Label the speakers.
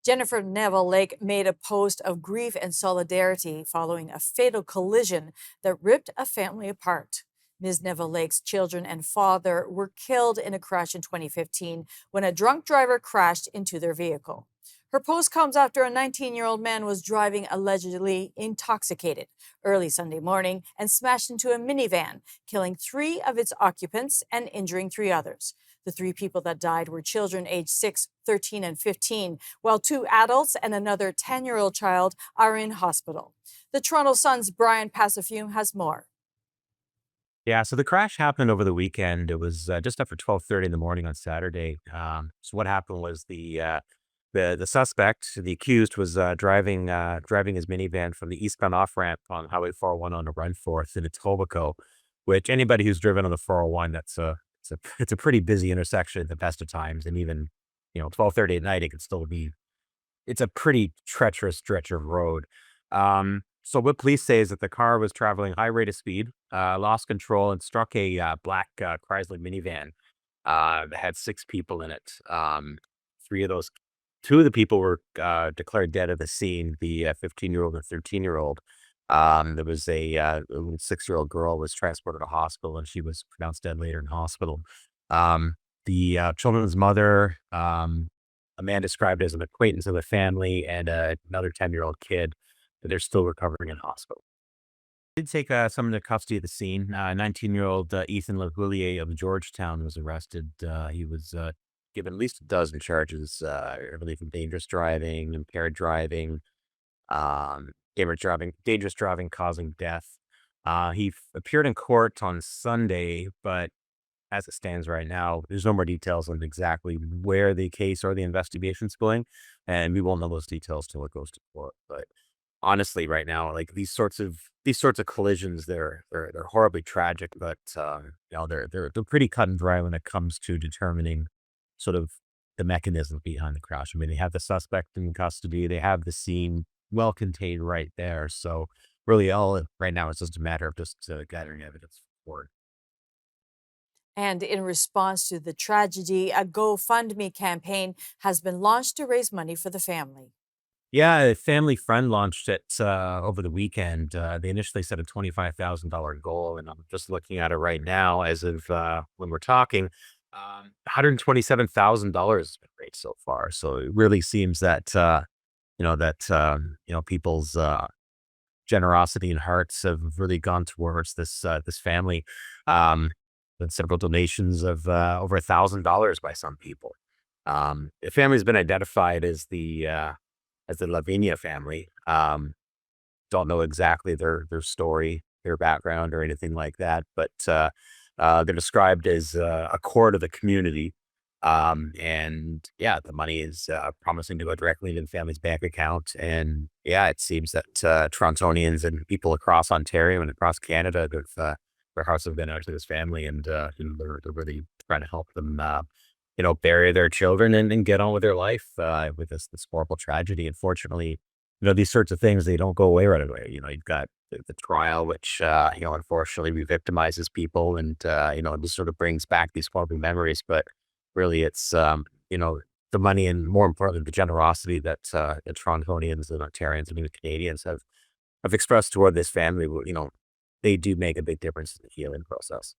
Speaker 1: Jennifer Neville Lake made a post of grief and solidarity following a fatal collision that ripped a family apart. Ms. Neville Lake's children and father were killed in a crash in 2015 when a drunk driver crashed into their vehicle. Her post comes after a 19-year-old man was driving allegedly intoxicated early Sunday morning and smashed into a minivan, killing 3 of its occupants and injuring 3 others. The 3 people that died were children aged 6, 13, and 15, while 2 adults and another 10-year-old child are in hospital. The Toronto Sun's Bryan Passifume has more.
Speaker 2: Yeah, so the crash happened over the weekend. It was just after 12:30 in the morning on Saturday. So what happened was the suspect, the accused, was driving his minivan from the eastbound off ramp on Highway 401 on a run forth in Etobicoke, which anybody who's driven on the 401, it's a pretty busy intersection at the best of times, and even 12:30 at night, it could still be. It's a pretty treacherous stretch of road. So what police say is that the car was traveling high rate of speed, lost control, and struck a black Chrysler minivan that had 6 people in it. 3 of those, 2 of the people were declared dead at the scene. The 15-year-old and 13-year-old. There was a little 6-year-old girl was transported to hospital, and she was pronounced dead later in hospital. The children's mother, a man described as an acquaintance of the family, and another 10-year-old kid that they're still recovering in hospital. Did take someone to custody of the scene. 19-year-old Ethan LaHoulier of Georgetown was arrested. He was given at least a dozen charges, I believe, from dangerous driving, impaired driving, dangerous driving causing death. He appeared in court on Sunday, but as it stands right now, there's no more details on exactly where the case or the investigation's going, and we won't know those details till it goes to court. But honestly, right now, like these sorts of collisions, they're horribly tragic, but they're pretty cut and dry when it comes to determining sort of the mechanism behind the crash. I mean, they have the suspect in custody, they have the scene well contained right there. So really, all right now is just a matter of just gathering evidence for it.
Speaker 1: And in response to the tragedy, a GoFundMe campaign has been launched to raise money for the family.
Speaker 2: Yeah, a family friend launched it over the weekend. They initially set a $25,000 goal, and I'm just looking at it right now as of when we're talking. $127,000 has been raised so far. So it really seems that people's generosity and hearts have really gone towards this family. Um, and several donations of over $1,000 by some people. The family's been identified as the Lavinia family. Don't know exactly their story, their background, or anything like that, but they're described as a core to the community. And yeah, the money is promising to go directly into the family's bank account. And yeah, it seems that Torontonians and people across Ontario and across Canada, their hearts have been out to this family, and they're really trying to help them bury their children and get on with their life with this horrible tragedy. Unfortunately, these sorts of things, they don't go away right away. You've got the trial, which unfortunately re-victimizes people, and just sort of brings back these horrible memories. But really, it's the money, and more importantly, the generosity that the Torontonians and Ontarians and even Canadians have expressed toward this family. They do make a big difference in the healing process.